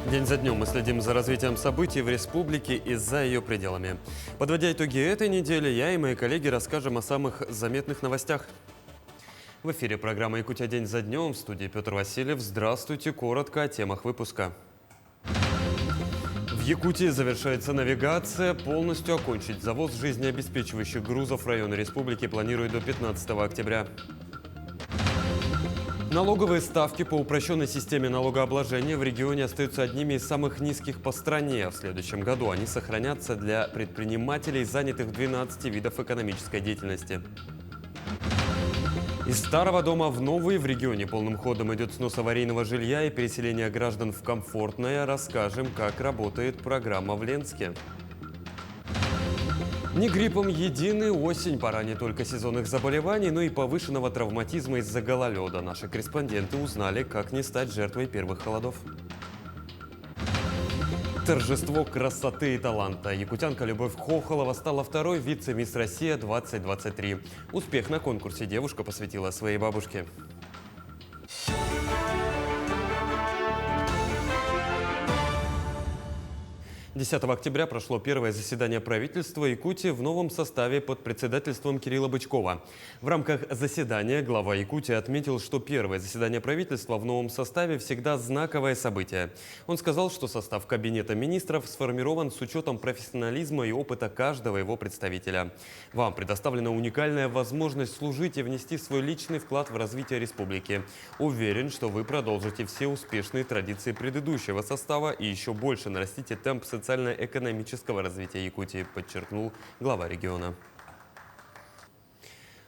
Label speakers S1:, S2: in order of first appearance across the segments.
S1: День за днем мы следим за развитием событий в республике и за ее пределами. Подводя итоги этой недели, я и мои коллеги расскажем о самых заметных новостях. В эфире программа «Якутия. День за днем». В студии Петр Васильев. Здравствуйте. Коротко о темах выпуска. В Якутии завершается навигация. Полностью окончить завоз жизнеобеспечивающих грузов в районы республики планируют до 15 октября. Налоговые ставки по упрощенной системе налогообложения в регионе остаются одними из самых низких по стране. В следующем году они сохранятся для предпринимателей, занятых в 12 видах экономической деятельности. Из старого дома в новый в регионе полным ходом идет снос аварийного жилья и переселение граждан в комфортное. Расскажем, как работает программа в Ленске. Не гриппом едины осень, пора не только сезонных заболеваний, но и повышенного травматизма из-за гололеда. Наши корреспонденты узнали, как не стать жертвой первых холодов. Торжество красоты и таланта. Якутянка Любовь Хохолова стала второй вице-мисс Россия-2023. Успех на конкурсе девушка посвятила своей бабушке. 10 октября прошло первое заседание правительства Якутии в новом составе под председательством Кирилла Бычкова. В рамках заседания глава Якутии отметил, что первое заседание правительства в новом составе всегда знаковое событие. Он сказал, что состав Кабинета министров сформирован с учетом профессионализма и опыта каждого его представителя. Вам предоставлена уникальная возможность служить и внести свой личный вклад в развитие республики. Уверен, что вы продолжите все успешные традиции предыдущего состава и еще больше нарастите темп социально-экономического развития Якутии, подчеркнул глава региона.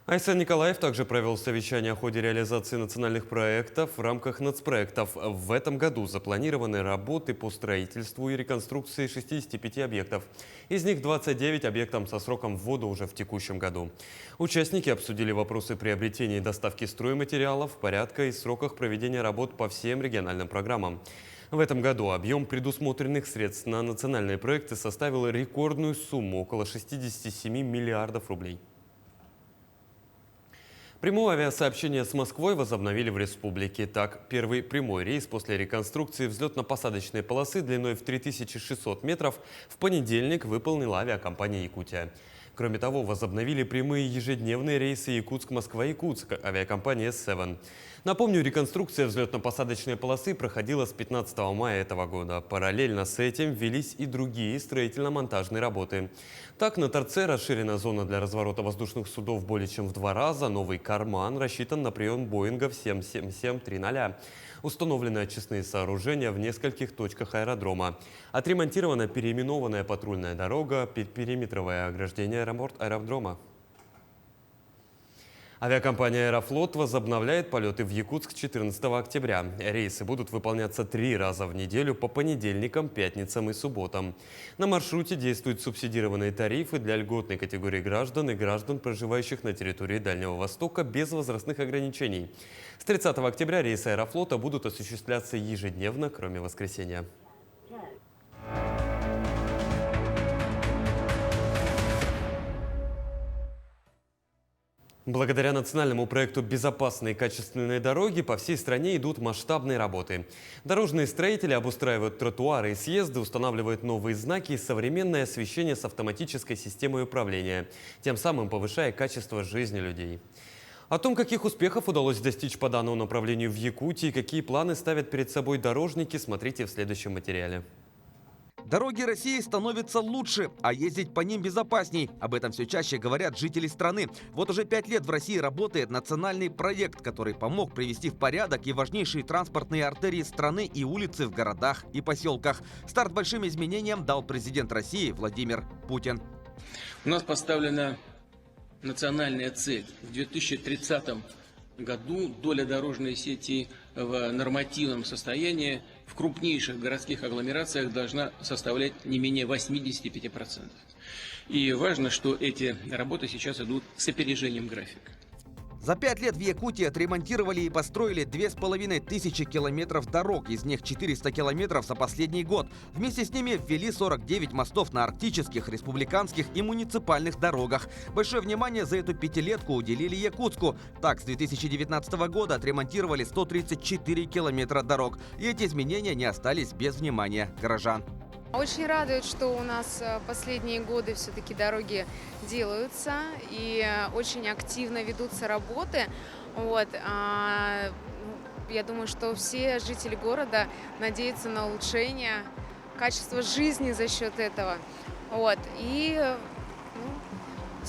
S1: Айсан Николаев также провел совещание о ходе реализации национальных проектов в рамках нацпроектов. В этом году запланированы работы по строительству и реконструкции 65 объектов. Из них 29 объектам со сроком ввода уже в текущем году. Участники обсудили вопросы приобретения и доставки стройматериалов, порядка и сроках проведения работ по всем региональным программам. В этом году объем предусмотренных средств на национальные проекты составил рекордную сумму – около 67 миллиардов рублей. Прямое авиасообщение с Москвой возобновили в республике. Так, первый прямой рейс после реконструкции взлетно-посадочной полосы длиной в 3600 метров в понедельник выполнила авиакомпания «Якутия». Кроме того, возобновили прямые ежедневные рейсы Якутск-Москва-Якутск авиакомпания S7. Напомню, реконструкция взлетно-посадочной полосы проходила с 15 мая этого года. Параллельно с этим велись и другие строительно-монтажные работы. Так, на торце расширена зона для разворота воздушных судов более чем в 2 раза. Новый карман рассчитан на прием Боингов 777-300. Установлены очистные сооружения в нескольких точках аэродрома. Отремонтирована переименованная патрульная дорога, периметровое ограждение аэродрома. Авиакомпания «Аэрофлот» возобновляет полеты в Якутск 14 октября. Рейсы будут выполняться 3 раза в неделю по понедельникам, пятницам и субботам. На маршруте действуют субсидированные тарифы для льготной категории граждан и граждан, проживающих на территории Дальнего Востока без возрастных ограничений. С 30 октября рейсы «Аэрофлота» будут осуществляться ежедневно, кроме воскресенья. Благодаря национальному проекту «Безопасные и качественные дороги» по всей стране идут масштабные работы. Дорожные строители обустраивают тротуары и съезды, устанавливают новые знаки и современное освещение с автоматической системой управления, тем самым повышая качество жизни людей. О том, каких успехов удалось достичь по данному направлению в Якутии, какие планы ставят перед собой дорожники, смотрите в следующем материале.
S2: Дороги России становятся лучше, а ездить по ним безопасней. Об этом все чаще говорят жители страны. Вот уже 5 лет в России работает национальный проект, который помог привести в порядок и важнейшие транспортные артерии страны и улицы в городах и поселках. Старт большим изменениям дал президент России Владимир Путин.
S3: У нас поставлена национальная цель. В 2030 году доля дорожной сети в нормативном состоянии в крупнейших городских агломерациях должна составлять не менее 85%. И важно, что эти работы сейчас идут с опережением графика.
S2: За 5 лет в Якутии отремонтировали и построили 2500 километров дорог, из них 400 километров за последний год. Вместе с ними ввели 49 мостов на арктических, республиканских и муниципальных дорогах. Большое внимание за эту пятилетку уделили Якутску. Так, с 2019 года отремонтировали 134 километра дорог. И эти изменения не остались без внимания горожан.
S4: Очень радует, что у нас последние годы все-таки дороги делаются и очень активно ведутся работы. Я думаю, что все жители города надеются на улучшение качества жизни за счет этого.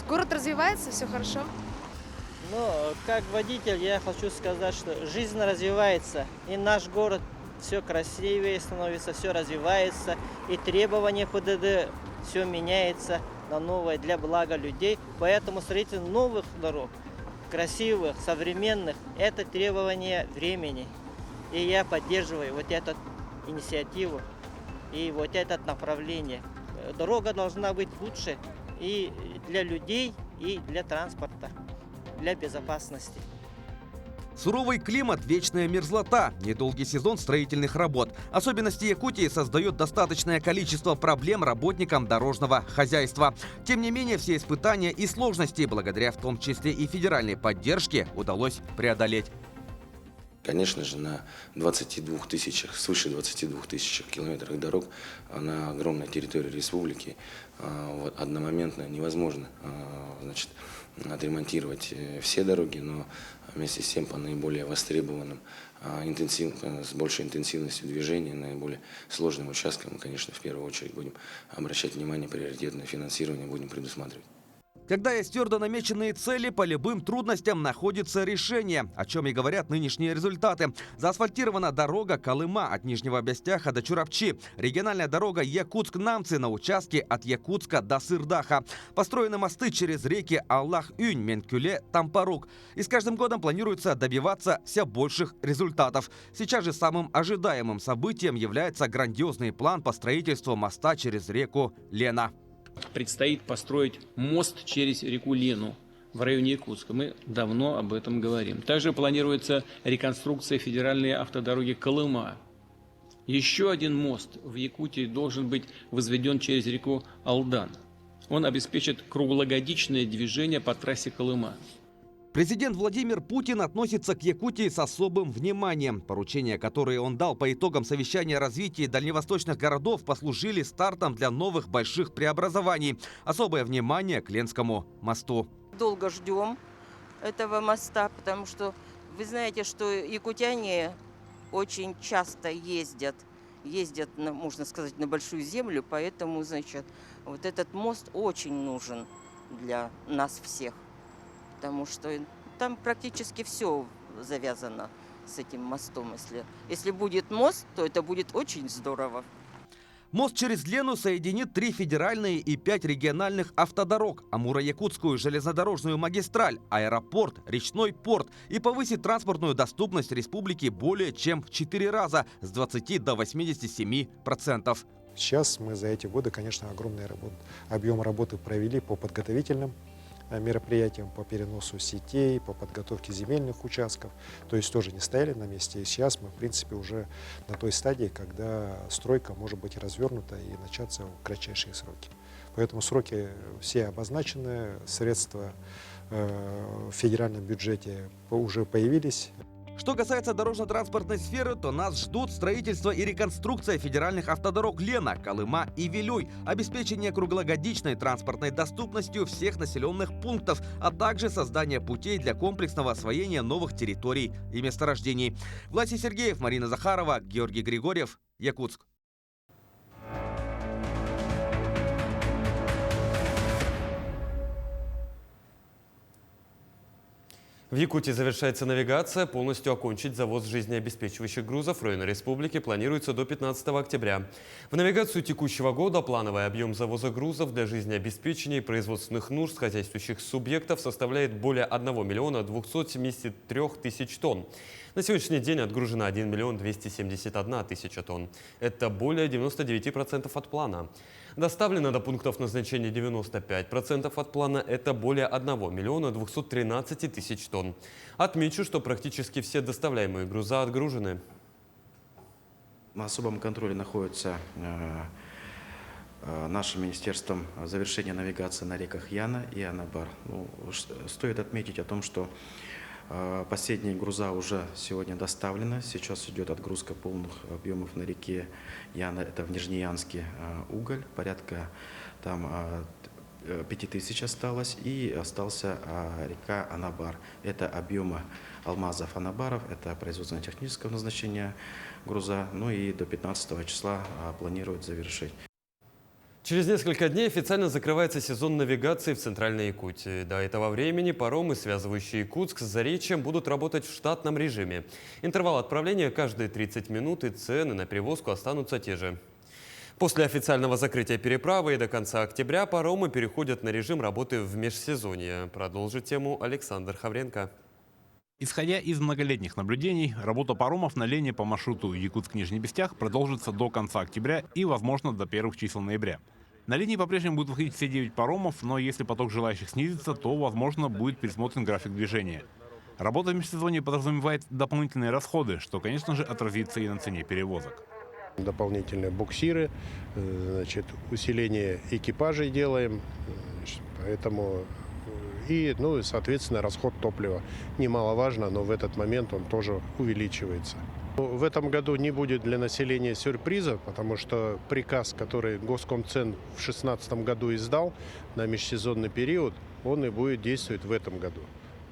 S4: Город развивается, все хорошо.
S5: Как водитель я хочу сказать, что жизнь развивается, и наш город все красивее становится, все развивается, и требования ПДД все меняется на новое для блага людей. Поэтому строительство новых дорог, красивых, современных, это требование времени. И я поддерживаю вот эту инициативу и вот это направление. Дорога должна быть лучше и для людей, и для транспорта, для безопасности.
S2: Суровый климат, вечная мерзлота, недолгий сезон строительных работ. Особенности Якутии создают достаточное количество проблем работникам дорожного хозяйства. Тем не менее, все испытания и сложности, благодаря в том числе и федеральной поддержке, удалось преодолеть.
S6: Конечно же, на свыше 22 тысячах километрах дорог на огромной территории республики одномоментно невозможно отремонтировать все дороги, но вместе с тем по наиболее востребованным, с большей интенсивностью движения, наиболее сложным участкам мы, конечно, в первую очередь будем обращать внимание, приоритетное финансирование будем предусматривать.
S2: Когда есть твердо намеченные цели, по любым трудностям находится решение, о чем и говорят нынешние результаты. Заасфальтирована дорога Колыма от Нижнего Бестяха до Чурапчи. Региональная дорога Якутск-Намцы на участке от Якутска до Сырдаха. Построены мосты через реки Аллах-Юнь, Менкюле, Тампарук. И с каждым годом планируется добиваться все больших результатов. Сейчас же самым ожидаемым событием является грандиозный план по строительству моста через реку Лена.
S3: Предстоит построить мост через реку Лену в районе Якутска. Мы давно об этом говорим. Также планируется реконструкция федеральной автодороги Колыма. Еще один мост в Якутии должен быть возведен через реку Алдан. Он обеспечит круглогодичное движение по трассе Колыма.
S2: Президент Владимир Путин относится к Якутии с особым вниманием. Поручения, которые он дал по итогам совещания о развитии дальневосточных городов, послужили стартом для новых больших преобразований. Особое внимание к Ленскому мосту.
S7: Долго ждем этого моста, потому что вы знаете, что якутяне очень часто ездят, можно сказать, на большую землю, поэтому, вот этот мост очень нужен для нас всех. Потому что там практически все завязано с этим мостом. Если будет мост, то это будет очень здорово.
S2: Мост через Лену соединит 3 федеральные и 5 региональных автодорог, Амуро-Якутскую железнодорожную магистраль, аэропорт, речной порт и повысит транспортную доступность республики более чем в 4 раза с 20 до 87%.
S8: Сейчас мы за эти годы, конечно, огромный объем работы провели по подготовительным мероприятиям, по переносу сетей, по подготовке земельных участков. То есть тоже не стояли на месте. И сейчас мы, в принципе, уже на той стадии, когда стройка может быть развернута и начаться в кратчайшие сроки. Поэтому сроки все обозначены, средства в федеральном бюджете уже появились.
S2: Что касается дорожно-транспортной сферы, то нас ждут строительство и реконструкция федеральных автодорог Лена, Колыма и Вилюй, обеспечение круглогодичной транспортной доступностью всех населенных пунктов, а также создание путей для комплексного освоения новых территорий и месторождений. Власий Сергеев, Марина Захарова, Георгий Григорьев, Якутск.
S1: В Якутии завершается навигация. Полностью окончить завоз жизнеобеспечивающих грузов в районе республики планируется до 15 октября. В навигацию текущего года плановый объем завоза грузов для жизнеобеспечения и производственных нужд хозяйствующих субъектов составляет более 1 273 000 тонн. На сегодняшний день отгружено 1 миллион 271 тысяча тонн. Это более 99% от плана. Доставлено до пунктов назначения 95% от плана. Это более 1 миллиона 213 тысяч тонн. Отмечу, что практически все доставляемые груза отгружены.
S9: На особом контроле находится нашим министерством завершение навигации на реках Яна и Анабар. Стоит отметить о том, что последние груза уже сегодня доставлены. Сейчас идет отгрузка полных объемов на реке Яна. Это в Нижнеянске уголь. Порядка там 5000 осталось. И остался река Анабар. Это объемы алмазов Анабаров. Это производственно-технического назначения груза. Ну и до 15 числа планируют завершить.
S1: Через несколько дней официально закрывается сезон навигации в Центральной Якутии. До этого времени паромы, связывающие Якутск с Заречьем, будут работать в штатном режиме. Интервал отправления каждые 30 минут и цены на перевозку останутся те же. После официального закрытия переправы и до конца октября паромы переходят на режим работы в межсезонье. Продолжит тему Александр Хавренко.
S10: Исходя из многолетних наблюдений, работа паромов на линии по маршруту Якутск-Нижний Бестях продолжится до конца октября и, возможно, до первых чисел ноября. На линии по-прежнему будут выходить все 9 паромов, но если поток желающих снизится, то, возможно, будет пересмотрен график движения. Работа в межсезонье подразумевает дополнительные расходы, что, конечно же, отразится и на цене перевозок.
S11: Дополнительные буксиры, усиление экипажей делаем, поэтому... И, соответственно, расход топлива немаловажно, но в этот момент он тоже увеличивается. В этом году не будет для населения сюрприза, потому что приказ, который Госкомцен в 2016 году издал на межсезонный период, он и будет действовать в этом году.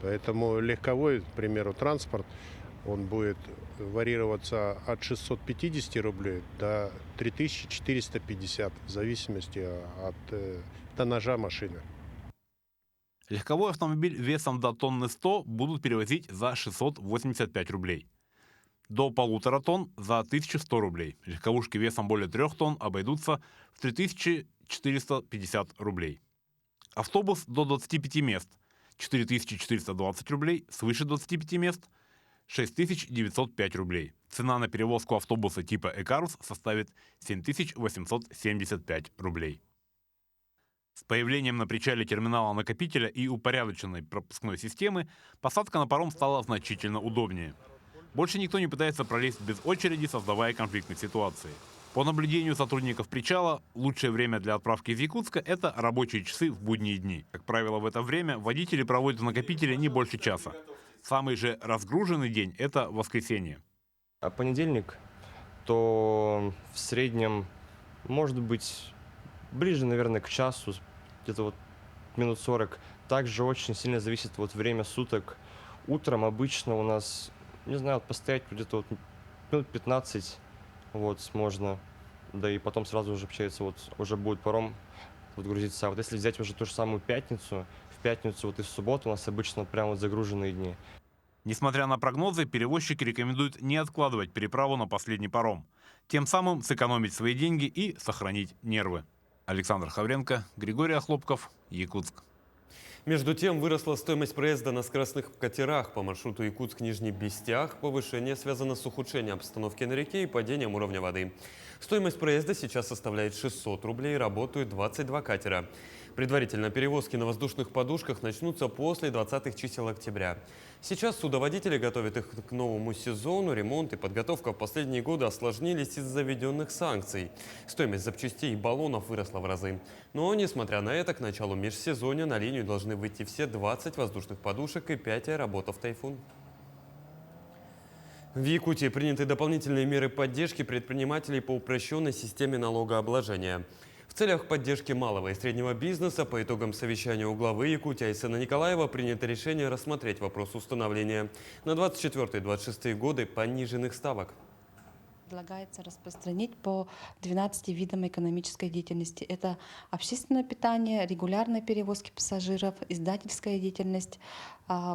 S11: Поэтому легковой, к примеру, транспорт, он будет варьироваться от 650 рублей до 3450, в зависимости от тоннажа машины.
S10: Легковой автомобиль весом до тонны 100 будут перевозить за 685 рублей. До 1,5 тонн за 1100 рублей. Легковушки весом более 3 тонн обойдутся в 3450 рублей. Автобус до 25 мест – 4420 рублей, свыше 25 мест – 6905 рублей. Цена на перевозку автобуса типа «Экарус» составит 7875 рублей. С появлением на причале терминала накопителя и упорядоченной пропускной системы посадка на паром стала значительно удобнее. Больше никто не пытается пролезть без очереди, создавая конфликтные ситуации. По наблюдению сотрудников причала, лучшее время для отправки из Якутска – это рабочие часы в будние дни. Как правило, в это время водители проводят в накопителе не больше часа. Самый же разгруженный день – это воскресенье.
S12: А понедельник, то в среднем, может быть, ближе, наверное, к часу, где-то минут 40. Также очень сильно зависит время суток. Утром обычно у нас, не знаю, постоять где-то минут 15 можно. Да и потом сразу уже, получается, уже будет паром грузиться. А если взять уже ту же самую пятницу, в пятницу и в субботу у нас обычно прям загруженные дни.
S10: Несмотря на прогнозы, перевозчики рекомендуют не откладывать переправу на последний паром. Тем самым сэкономить свои деньги и сохранить нервы. Александр Хавренко, Григорий Охлопков, Якутск.
S1: Между тем, выросла стоимость проезда на скоростных катерах по маршруту Якутск-Нижний Бестях. Повышение связано с ухудшением обстановки на реке и падением уровня воды. Стоимость проезда сейчас составляет 600 рублей, работают 22 катера. Предварительно перевозки на воздушных подушках начнутся после 20-х чисел октября. Сейчас судоводители готовят их к новому сезону. Ремонт и подготовка в последние годы осложнились из-за введенных санкций. Стоимость запчастей и баллонов выросла в разы. Но, несмотря на это, к началу межсезонья на линию должны выйти все 20 воздушных подушек и 5 аэроботов «Тайфун». В Якутии приняты дополнительные меры поддержки предпринимателей по упрощенной системе налогообложения. В целях поддержки малого и среднего бизнеса по итогам совещания у главы Якутии Айсена Николаева принято решение рассмотреть вопрос установления на 24-26 годы пониженных ставок.
S13: Предлагается распространить по 12 видам экономической деятельности. Это общественное питание, регулярные перевозки пассажиров, издательская деятельность,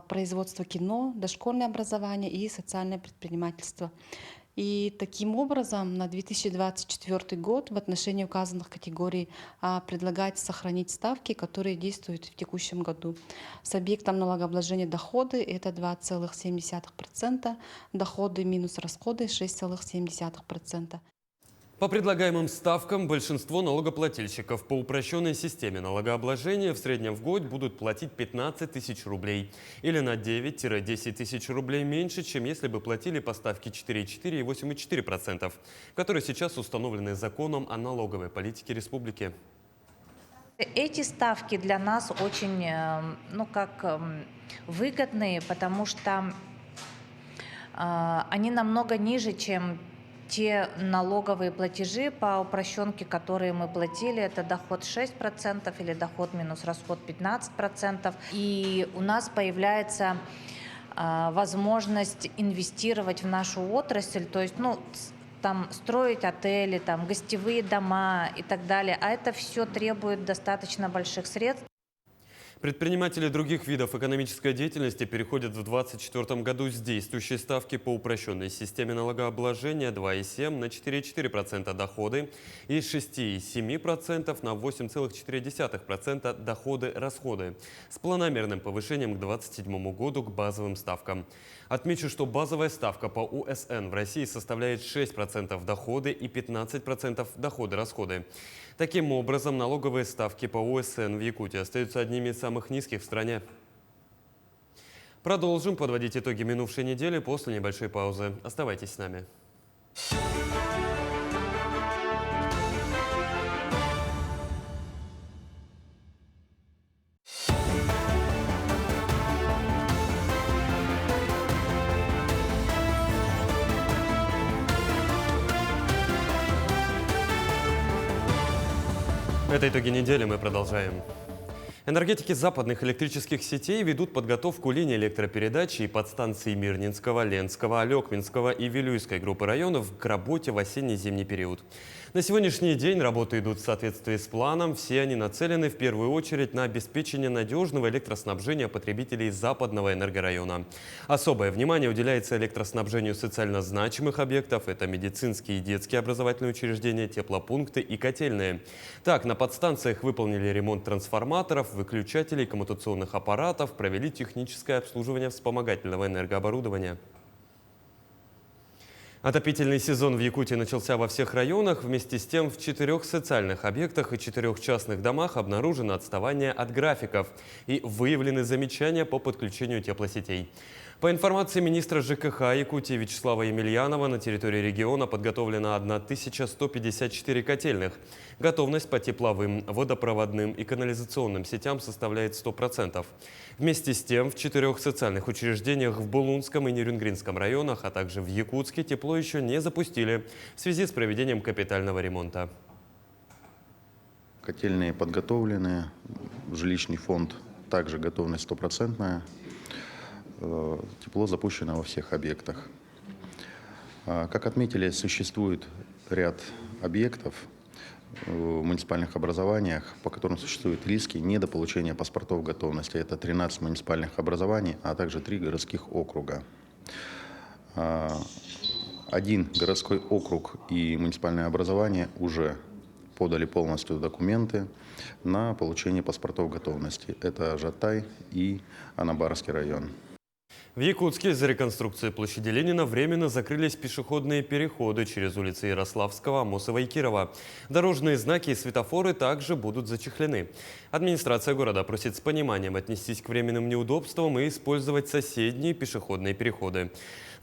S13: производство кино, дошкольное образование и социальное предпринимательство. И таким образом на 2024 год в отношении указанных категорий предлагается сохранить ставки, которые действуют в текущем году. С объектом налогообложения доходы это 2,7%, доходы минус расходы 6,7%.
S1: По предлагаемым ставкам большинство налогоплательщиков по упрощенной системе налогообложения в среднем в год будут платить 15 тысяч рублей или на 9-10 тысяч рублей меньше, чем если бы платили по ставке 4,4 и 8,4%, которые сейчас установлены законом о налоговой политике республики.
S14: Эти ставки для нас очень выгодные, потому что они намного ниже, чем те налоговые платежи по упрощенке, которые мы платили. Это доход 6% или доход минус расход 15%. И у нас появляется возможность инвестировать в нашу отрасль, то есть там строить отели, там гостевые дома и так далее. А это все требует достаточно больших средств.
S1: Предприниматели других видов экономической деятельности переходят в 2024 году с действующей ставки по упрощенной системе налогообложения 2,7 на 4,4% доходы и с 6,7% на 8,4% доходы-расходы с планомерным повышением к 2027 году к базовым ставкам. Отмечу, что базовая ставка по УСН в России составляет 6% доходы и 15% доходы-расходы. Таким образом, налоговые ставки по УСН в Якутии остаются одними из самых низких в стране. Продолжим подводить итоги минувшей недели после небольшой паузы. Оставайтесь с нами. Это итоги недели, мы продолжаем. Энергетики западных электрических сетей ведут подготовку линий электропередачи и подстанций Мирнинского, Ленского, Алекминского и Вилюйской группы районов к работе в осенне-зимний период. На сегодняшний день работы идут в соответствии с планом. Все они нацелены в первую очередь на обеспечение надежного электроснабжения потребителей западного энергорайона. Особое внимание уделяется электроснабжению социально значимых объектов. Это медицинские и детские образовательные учреждения, теплопункты и котельные. Так, на подстанциях выполнили ремонт трансформаторов, выключателей, коммутационных аппаратов, провели техническое обслуживание вспомогательного энергооборудования. Отопительный сезон в Якутии начался во всех районах. Вместе с тем в 4 социальных объектах и 4 частных домах обнаружено отставание от графиков и выявлены замечания по подключению теплосетей. По информации министра ЖКХ Якутии Вячеслава Емельянова, на территории региона подготовлено 1154 котельных. Готовность по тепловым, водопроводным и канализационным сетям составляет 100%. Вместе с тем в 4 социальных учреждениях в Булунском и Нерюнгринском районах, а также в Якутске тепло еще не запустили в связи с проведением капитального ремонта.
S15: Котельные подготовлены, жилищный фонд также готовность 100%. Тепло запущено во всех объектах. Как отметили, существует ряд объектов в муниципальных образованиях, по которым существуют риски недополучения паспортов готовности. Это 13 муниципальных образований, а также 3 городских округа. 1 городской округ и муниципальное образование уже подали полностью документы на получение паспортов готовности. Это Жатай и Анабарский район.
S1: В Якутске из-за реконструкции площади Ленина временно закрылись пешеходные переходы через улицы Ярославского, Амосова и Кирова. Дорожные знаки и светофоры также будут зачехлены. Администрация города просит с пониманием отнестись к временным неудобствам и использовать соседние пешеходные переходы.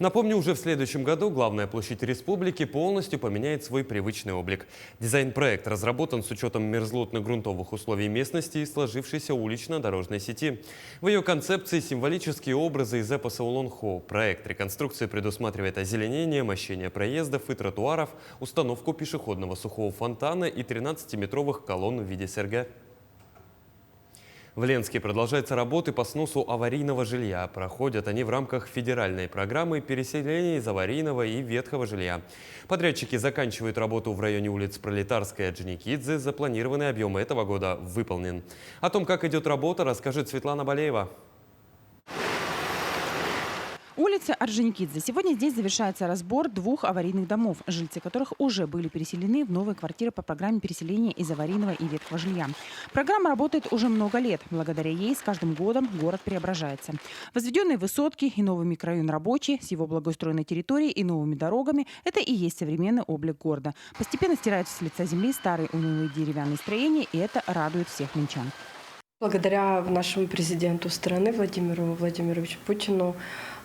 S1: Напомню, уже в следующем году главная площадь республики полностью поменяет свой привычный облик. Дизайн-проект разработан с учетом мерзлотно-грунтовых условий местности и сложившейся улично-дорожной сети. В ее концепции символические образы из эпоса Улон-Хо. Проект реконструкции предусматривает озеленение, мощение проездов и тротуаров, установку пешеходного сухого фонтана и 13-метровых колонн в виде СРГ. В Ленске продолжаются работы по сносу аварийного жилья. Проходят они в рамках федеральной программы переселения из аварийного и ветхого жилья. Подрядчики заканчивают работу в районе улиц Пролетарская и Орджоникидзе. Запланированный объем этого года выполнен. О том, как идет работа, расскажет Светлана Балеева.
S16: Улица улице Орджоникидзе сегодня здесь завершается разбор 2 аварийных домов, жильцы которых уже были переселены в новые квартиры по программе переселения из аварийного и ветхого жилья. Программа работает уже много лет. Благодаря ей с каждым годом город преображается. Возведенные высотки и новый микрорайон Рабочий с его благоустроенной территорией и новыми дорогами – это и есть современный облик города. Постепенно стираются с лица земли старые унылые деревянные строения, и это радует всех минчан.
S17: Благодаря нашему президенту страны Владимиру Владимировичу Путину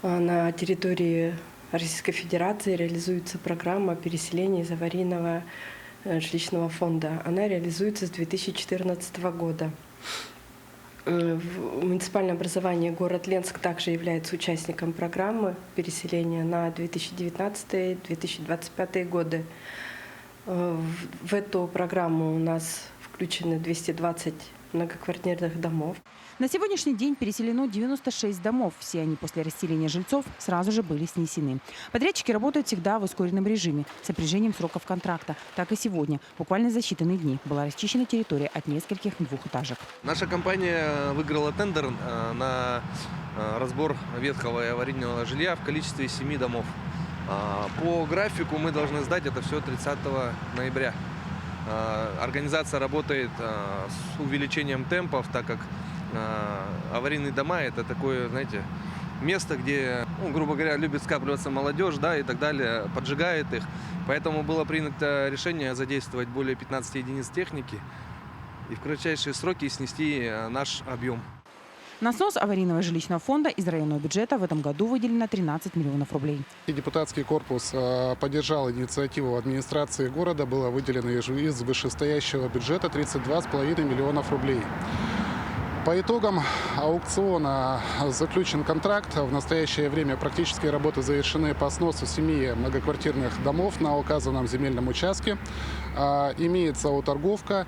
S17: на территории Российской Федерации реализуется программа переселения из аварийного жилищного фонда. Она реализуется с 2014 года. Муниципальное образование город Ленск также является участником программы переселения на 2019-2025 годы. В эту программу у нас включены 220 многоквартирных домов.
S16: На сегодняшний день переселено 96 домов. Все они после расселения жильцов сразу же были снесены. Подрядчики работают всегда в ускоренном режиме, с опрежением сроков контракта. Так и сегодня. Буквально за считанные дни была расчищена территория от нескольких двухэтажек.
S18: Наша компания выиграла тендер на разбор ветхого и аварийного жилья в количестве 7 домов. По графику мы должны сдать это все 30 ноября. Организация работает с увеличением темпов, так как аварийные дома – это такое, знаете, место, где, грубо говоря, любит скапливаться молодежь, да, и так далее, поджигает их. Поэтому было принято решение задействовать более 15 единиц техники и в кратчайшие сроки снести наш объем.
S16: На снос аварийного жилищного фонда из районного бюджета в этом году выделено 13 миллионов рублей.
S19: Депутатский корпус поддержал инициативу администрации города. Было выделено из вышестоящего бюджета 32,5 миллионов рублей. По итогам аукциона заключен контракт. В настоящее время практические работы завершены по сносу 7 многоквартирных домов на указанном земельном участке. Имеется уторговка,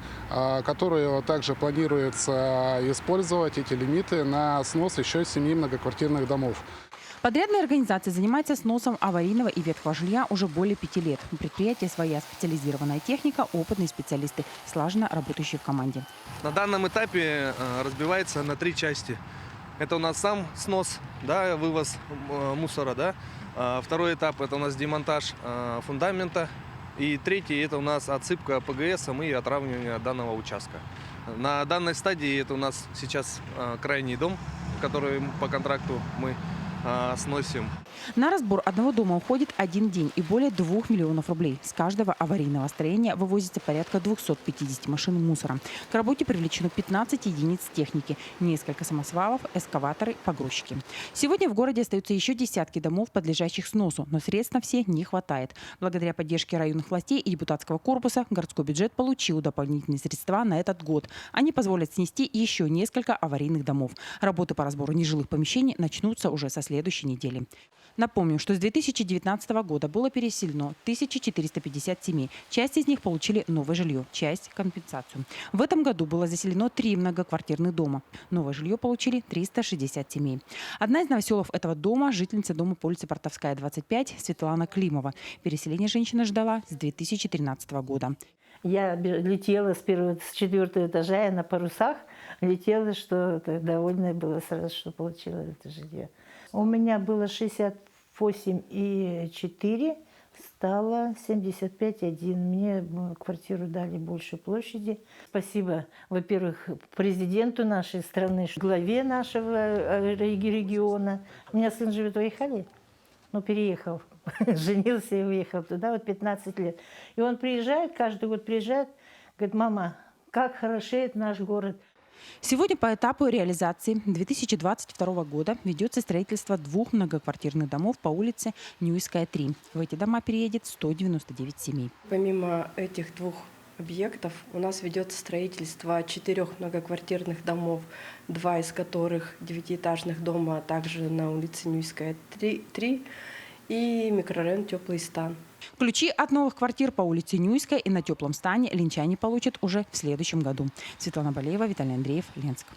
S19: которую также планируется использовать эти лимиты на снос еще 7 многоквартирных домов.
S16: Подрядная организация занимается сносом аварийного и ветхого жилья уже более 5 лет. У предприятия своя специализированная техника, опытные специалисты, слаженно работающие в команде.
S18: На данном этапе разбивается на 3 части. Это у нас сам снос, да, вывоз мусора, да. Второй этап – это у нас демонтаж фундамента. И третий – это у нас отсыпка ПГСом и отравнивание данного участка. На данной стадии это у нас сейчас крайний дом, который по контракту мы сносим.
S16: На разбор одного дома уходит 1 день и более 2 миллионов рублей. С каждого аварийного строения вывозится порядка 250 машин мусора. К работе привлечено 15 единиц техники, несколько самосвалов, эскаваторы, погрузчики. Сегодня в городе остаются еще десятки домов, подлежащих сносу, но средств на все не хватает. Благодаря поддержке районных властей и депутатского корпуса городской бюджет получил дополнительные средства на этот год. Они позволят снести еще несколько аварийных домов. Работы по разбору нежилых помещений начнутся уже со следующей недели. Напомню, что с 2019 года было переселено 1450 семей. Часть из них получили новое жилье, часть – компенсацию. В этом году было заселено 3 многоквартирных дома. Новое жилье получили 360 семей. Одна из новоселов этого дома – жительница дома по улице Портовская, 25, Светлана Климова. Переселение женщина ждала с 2013 года.
S20: Я летела с 4-го этажа, я на парусах летела, что довольна была сразу, что получила это жилье. У меня было 68,4, стало 75,1. Мне квартиру дали больше площади. Спасибо, во-первых, президенту нашей страны, главе нашего региона. У меня сын живет в Айхале, переехал, женился и уехал туда, 15 лет. И он приезжает, каждый год приезжает, говорит: мама, как хорошеет наш город.
S16: Сегодня по этапу реализации 2022 года ведется строительство 2 многоквартирных домов по улице Ньюйская, 3. В эти дома переедет 199 семей.
S17: Помимо этих 2 объектов у нас ведется строительство 4 многоквартирных домов, 2 из которых 9-этажных дома, а также на улице Ньюйская, 3 и микрорайон Теплый стан.
S16: Ключи от новых квартир по улице Ньюйская и на Теплом стане ленчане получат уже в следующем году. Светлана Балеева, Виталий Андреев, Ленск.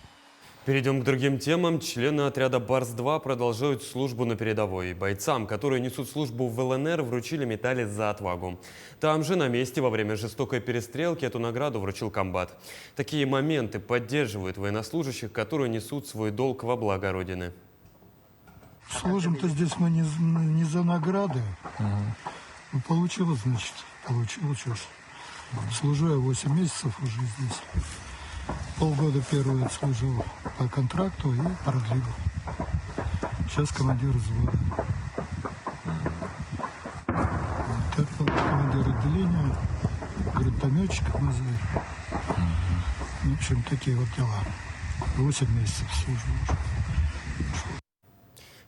S1: Перейдем к другим темам. Члены отряда «Барс-2» продолжают службу на передовой. Бойцам, которые несут службу в ЛНР, вручили медали за отвагу. Там же, на месте, во время жестокой перестрелки, эту награду вручил комбат. Такие моменты поддерживают военнослужащих, которые несут свой долг во благо Родины.
S21: Служим-то здесь мы не за награды. Ну, получилось, значит, получилось сейчас. Служу я 8 месяцев уже здесь. Полгода первый служил по контракту и продлил. Сейчас командир взвода. Вот это командир отделения, гранатометчик Мазай. В общем, такие вот дела. 8 месяцев служу уже.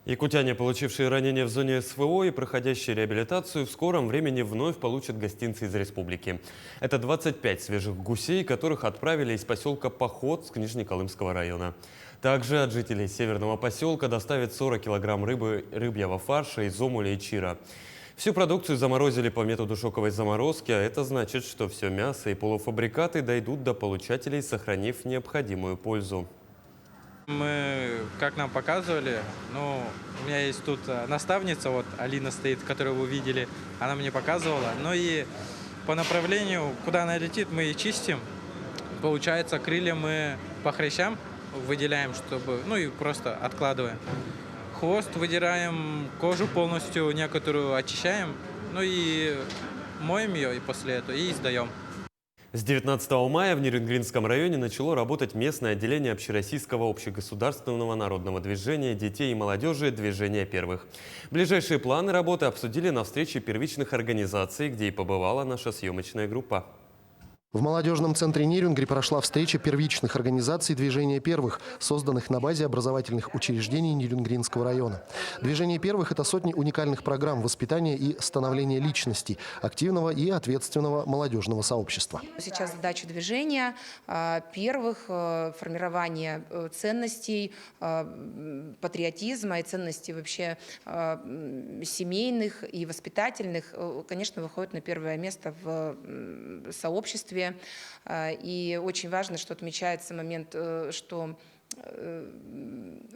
S1: Якутяне, получившие ранения в зоне СВО и проходящие реабилитацию, в скором времени вновь получат гостинцы из республики. Это 25 свежих гусей, которых отправили из поселка Поход с Нижнеколымского района. Также от жителей северного поселка доставят 40 килограмм рыбьего фарша, изомуля и чира. Всю продукцию заморозили по методу шоковой заморозки, а это значит, что все мясо и полуфабрикаты дойдут до получателей, сохранив необходимую пользу.
S22: Мы, как нам показывали, у меня есть тут наставница, вот Алина стоит, которую вы видели, она мне показывала. Ну и по направлению, куда она летит, мы и чистим. Получается, крылья мы по хрящам выделяем, чтобы, и просто откладываем. Хвост выдираем, кожу полностью некоторую очищаем, и моем ее и после этого и сдаем.
S1: С 19 мая в Нерюнгринском районе начало работать местное отделение общероссийского общегосударственного народного движения детей и молодежи «Движение первых». Ближайшие планы работы обсудили на встрече первичных организаций, где и побывала наша съемочная группа.
S23: В молодежном центре Нерюнгри прошла встреча первичных организаций «Движения первых», созданных на базе образовательных учреждений Нерюнгринского района. «Движение первых» – это сотни уникальных программ воспитания и становления личности, активного и ответственного молодежного сообщества.
S24: Сейчас задача движения первых – формирование ценностей, патриотизма и ценностей вообще семейных и воспитательных, конечно, выходит на первое место в сообществе. И очень важно, что отмечается момент, что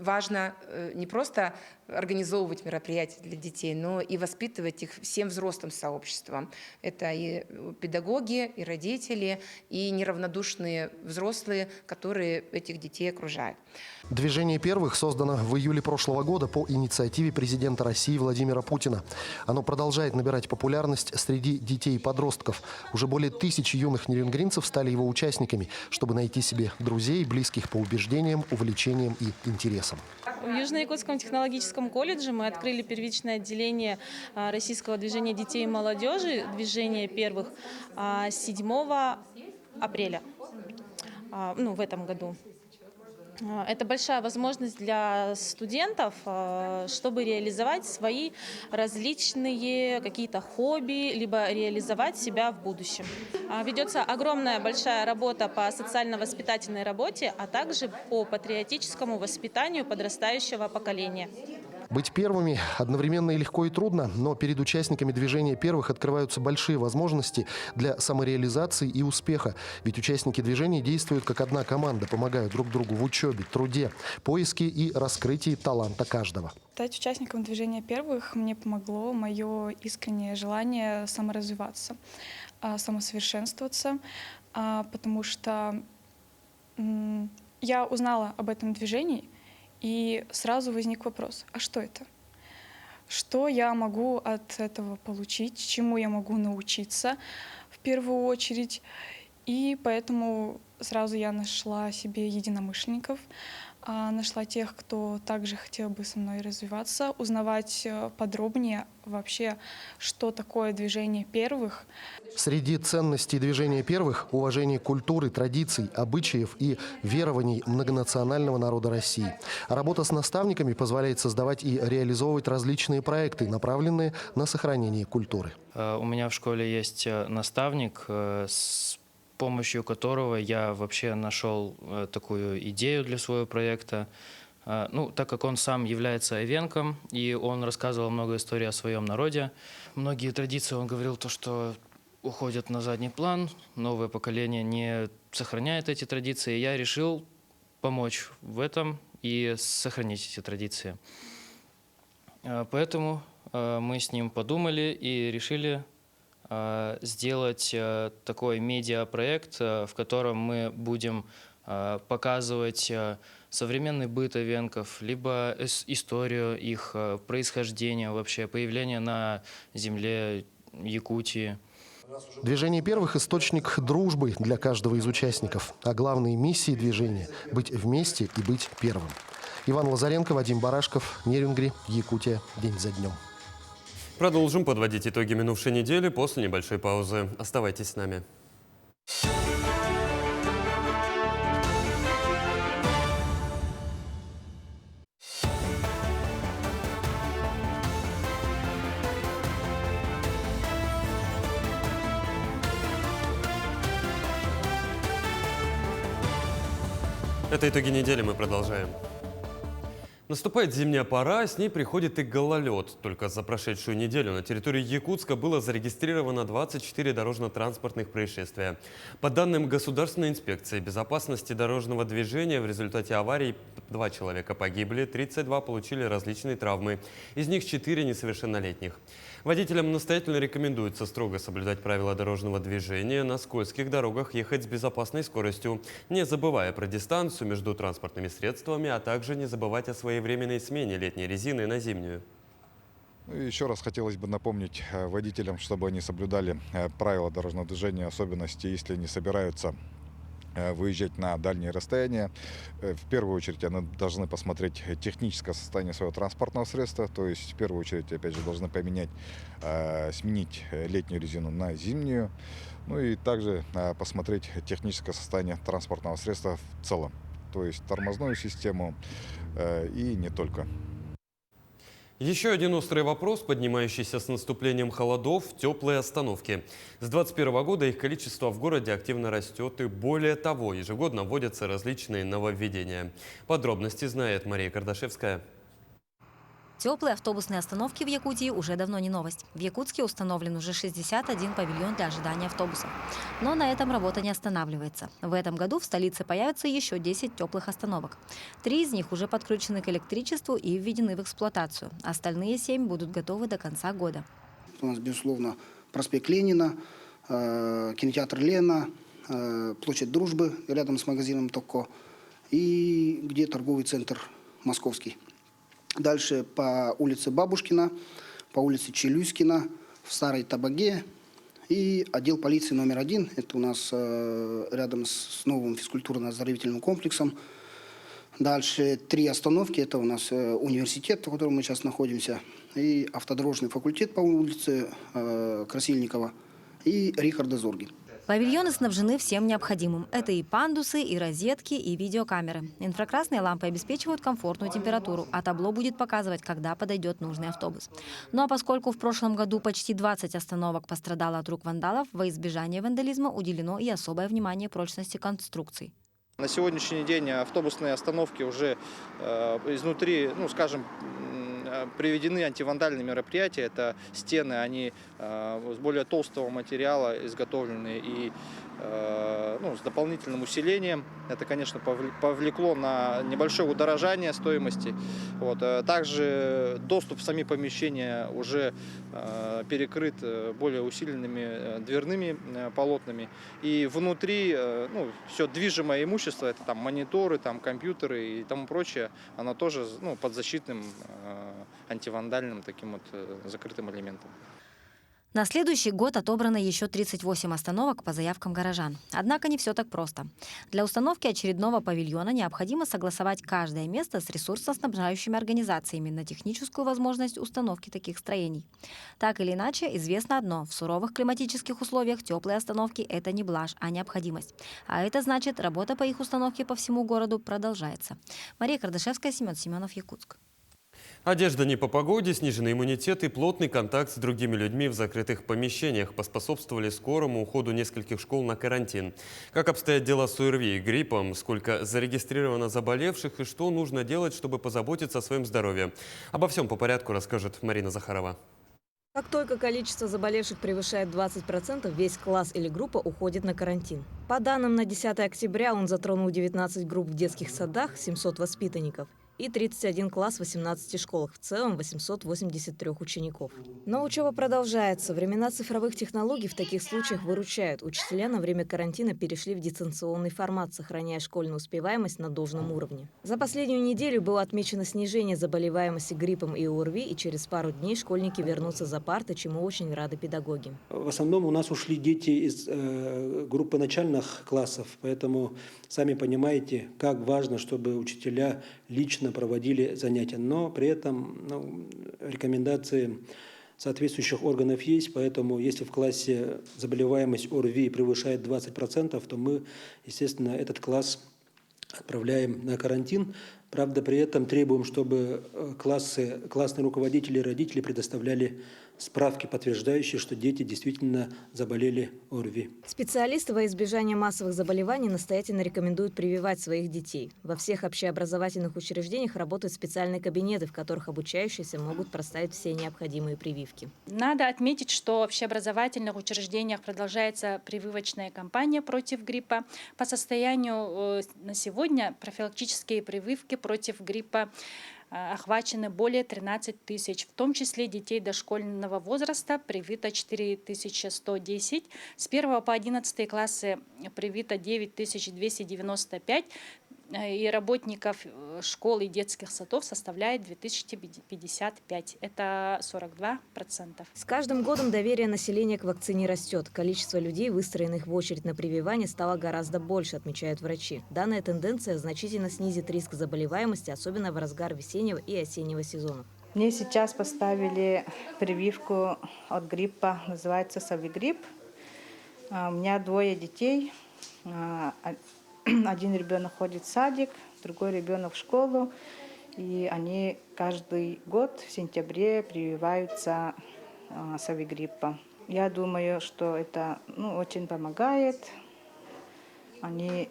S24: важно не просто организовывать мероприятия для детей, но и воспитывать их всем взрослым сообществом. Это и педагоги, и родители, и неравнодушные взрослые, которые этих детей окружают.
S23: «Движение первых» создано в июле прошлого года по инициативе президента России Владимира Путина. Оно продолжает набирать популярность среди детей и подростков. Уже более 1000 юных нерюнгринцев стали его участниками, чтобы найти себе друзей, близких по убеждениям, увлечениям и интересам.
S25: В Южно-Якутском технологическом колледже мы открыли первичное отделение российского движения детей и молодежи, «Движение первых», 7 апреля в этом году. Это большая возможность для студентов, чтобы реализовать свои различные какие-то хобби, либо реализовать себя в будущем. Ведется огромная большая работа по социально-воспитательной работе, а также по патриотическому воспитанию подрастающего поколения.
S23: Быть первыми одновременно и легко, и трудно, но перед участниками «Движения первых» открываются большие возможности для самореализации и успеха. Ведь участники движения действуют как одна команда, помогают друг другу в учебе, труде, поиске и раскрытии таланта каждого.
S26: Стать участником «Движения первых» мне помогло мое искреннее желание саморазвиваться, самосовершенствоваться, потому что я узнала об этом движении, и сразу возник вопрос, а что это? Что я могу от этого получить, чему я могу научиться в первую очередь? И поэтому сразу я нашла себе единомышленников, нашла тех, кто также хотел бы со мной развиваться, узнавать подробнее вообще, что такое «Движение первых».
S23: Среди ценностей «Движения первых» – уважение культуры, традиций, обычаев и верований многонационального народа России. А работа с наставниками позволяет создавать и реализовывать различные проекты, направленные на сохранение культуры.
S27: У меня в школе есть наставник, с помощью которого я вообще нашел такую идею для своего проекта. Так как он сам является эвенком, и он рассказывал много историй о своем народе. Многие традиции, он говорил, что уходят на задний план, новое поколение не сохраняет эти традиции. Я решил помочь в этом и сохранить эти традиции. Поэтому мы с ним подумали и решили сделать такой медиапроект, в котором мы будем показывать современный быт эвенков, либо историю их происхождения, вообще появления на земле Якутии.
S23: Движение первых – источник дружбы для каждого из участников. А главной миссией движения – быть вместе и быть первым. Иван Лазаренко, Вадим Барашков, Нерюнгри, Якутия. День за днем.
S1: Продолжим подводить итоги минувшей недели после небольшой паузы. Оставайтесь с нами. Это итоги недели, мы продолжаем. Наступает зимняя пора, с ней приходит и гололед. Только за прошедшую неделю на территории Якутска было зарегистрировано 24 дорожно-транспортных происшествия. По данным Государственной инспекции безопасности дорожного движения, в результате аварий 2 человека погибли, 32 получили различные травмы, из них 4 несовершеннолетних. Водителям настоятельно рекомендуется строго соблюдать правила дорожного движения, на скользких дорогах ехать с безопасной скоростью, не забывая про дистанцию между транспортными средствами, а также не забывать о своевременной смене летней резины на зимнюю.
S2: Еще раз хотелось бы напомнить водителям, чтобы они соблюдали правила дорожного движения, особенности, если они собираются выезжать на дальние расстояния. В первую очередь они должны посмотреть техническое состояние своего транспортного средства, то есть в первую очередь, опять же, должны сменить летнюю резину на зимнюю, ну и также посмотреть техническое состояние транспортного средства в целом, то есть тормозную систему и не только.
S1: Еще один острый вопрос, поднимающийся с наступлением холодов – теплые остановки. С 2021 года их количество в городе активно растет, и более того, ежегодно вводятся различные нововведения. Подробности знает Мария Кардашевская.
S3: Теплые автобусные остановки в Якутии уже давно не новость. В Якутске установлен уже 61 павильон для ожидания автобусов. Но на этом работа не останавливается. В этом году в столице появится еще 10 теплых остановок. 3 из них уже подключены к электричеству и введены в эксплуатацию. Остальные 7 будут готовы до конца года.
S4: У нас, безусловно, проспект Ленина, кинотеатр Лена, площадь Дружбы рядом с магазином Токко и где торговый центр Московский. Дальше по улице Бабушкина, по улице Челюскина, в Старой Табаге и отдел полиции номер 1. Это у нас рядом с новым физкультурно-оздоровительным комплексом. Дальше 3 остановки. Это у нас университет, в котором мы сейчас находимся, и автодорожный факультет по улице Красильникова и Рихарда Зорги.
S3: Павильоны снабжены всем необходимым. Это и пандусы, и розетки, и видеокамеры. Инфракрасные лампы обеспечивают комфортную температуру, а табло будет показывать, когда подойдет нужный автобус. Ну а поскольку в прошлом году почти 20 остановок пострадало от рук вандалов, во избежание вандализма уделено и особое внимание прочности конструкций.
S5: На сегодняшний день автобусные остановки уже изнутри, приведены антивандальные мероприятия. Это стены, они с более толстого материала изготовлены и с дополнительным усилением. Это, конечно, повлекло на небольшое удорожание стоимости. Также доступ в сами помещения уже перекрыт более усиленными дверными полотнами. И внутри все движимое имущество, это там мониторы, там компьютеры и тому прочее, оно тоже под защитным антивандальным таким закрытым элементом.
S3: На следующий год отобрано еще 38 остановок по заявкам горожан. Однако не все так просто. Для установки очередного павильона необходимо согласовать каждое место с ресурсоснабжающими организациями на техническую возможность установки таких строений. Так или иначе, известно одно: в суровых климатических условиях теплые остановки – это не блажь, а необходимость. А это значит, работа по их установке по всему городу продолжается. Мария Кардашевская, Семен Семенов, Якутск.
S1: Одежда не по погоде, сниженный иммунитет и плотный контакт с другими людьми в закрытых помещениях поспособствовали скорому уходу нескольких школ на карантин. Как обстоят дела с ОРВИ и гриппом, сколько зарегистрировано заболевших и что нужно делать, чтобы позаботиться о своем здоровье. Обо всем по порядку расскажет Марина Захарова.
S6: Как только количество заболевших превышает 20%, весь класс или группа уходит на карантин. По данным на 10 октября он затронул 19 групп в детских садах, 700 воспитанников. и 31 класс в 18 школах, в целом 883 учеников. Но учеба продолжается. Времена цифровых технологий в таких случаях выручают. Учителя на время карантина перешли в дистанционный формат, сохраняя школьную успеваемость на должном уровне. За последнюю неделю было отмечено снижение заболеваемости гриппом и ОРВИ, и через пару дней школьники вернутся за парты, чему очень рады педагоги.
S7: В основном у нас ушли дети из группы начальных классов, поэтому сами понимаете, как важно, чтобы учителя лично проводили занятия. Но при этом рекомендации соответствующих органов есть, поэтому если в классе заболеваемость ОРВИ превышает 20%, то мы, естественно, этот класс отправляем на карантин. Правда, при этом требуем, чтобы классные руководители и родители предоставляли справки, подтверждающие, что дети действительно заболели ОРВИ.
S6: Специалисты во избежание массовых заболеваний настоятельно рекомендуют прививать своих детей. Во всех общеобразовательных учреждениях работают специальные кабинеты, в которых обучающиеся могут проставить все необходимые прививки.
S8: Надо отметить, что в общеобразовательных учреждениях продолжается прививочная кампания против гриппа. По состоянию на сегодня профилактические прививки против гриппа охвачены более 13 тысяч, в том числе детей дошкольного возраста привито 4110, с 1 по 11 классы привито 9295, и работников школ и детских садов составляет 2055. Это 42%.
S6: С каждым годом доверие населения к вакцине растет. Количество людей, выстроенных в очередь на прививание, стало гораздо больше, отмечают врачи. Данная тенденция значительно снизит риск заболеваемости, особенно в разгар весеннего и осеннего сезонов.
S9: Мне сейчас поставили прививку от гриппа, называется Совигрипп. У меня 2 детей. Один ребенок ходит в садик, другой ребенок в школу. И они каждый год в сентябре прививаются Совигриппа. Я думаю, что это очень помогает. Они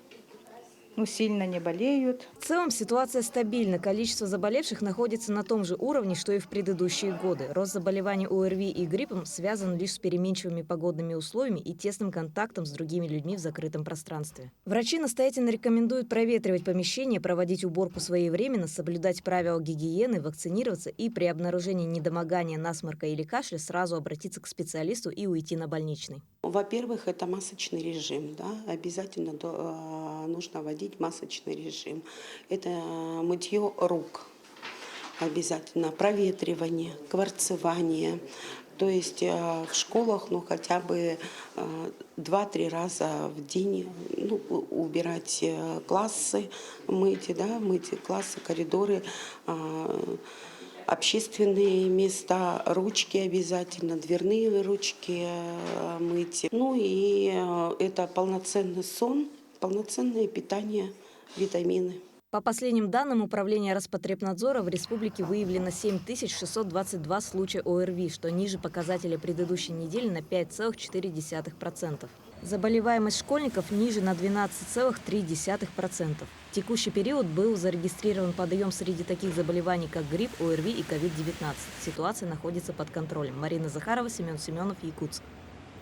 S9: сильно не болеют.
S6: В целом ситуация стабильна. Количество заболевших находится на том же уровне, что и в предыдущие годы. Рост заболеваний ОРВИ и гриппом связан лишь с переменчивыми погодными условиями и тесным контактом с другими людьми в закрытом пространстве. Врачи настоятельно рекомендуют проветривать помещение, проводить уборку своевременно, соблюдать правила гигиены, вакцинироваться и при обнаружении недомогания, насморка или кашля сразу обратиться к специалисту и уйти на больничный.
S10: Во-первых, это масочный режим. Да? Обязательно нужно вводить масочный режим. Это мытье рук обязательно, проветривание, кварцевание. То есть в школах хотя бы 2-3 раза в день убирать классы, мыть классы, коридоры, общественные места, ручки обязательно, дверные ручки мыть. И это полноценный сон, полноценное питание, витамины.
S6: По последним данным Управления Роспотребнадзора в республике выявлено 7622 случая ОРВИ, что ниже показателя предыдущей недели на 5,4%. Заболеваемость школьников ниже на 12,3%. В текущий период был зарегистрирован подъем среди таких заболеваний, как грипп, ОРВИ и COVID-19. Ситуация находится под контролем. Марина Захарова, Семен Семенов, Якутск.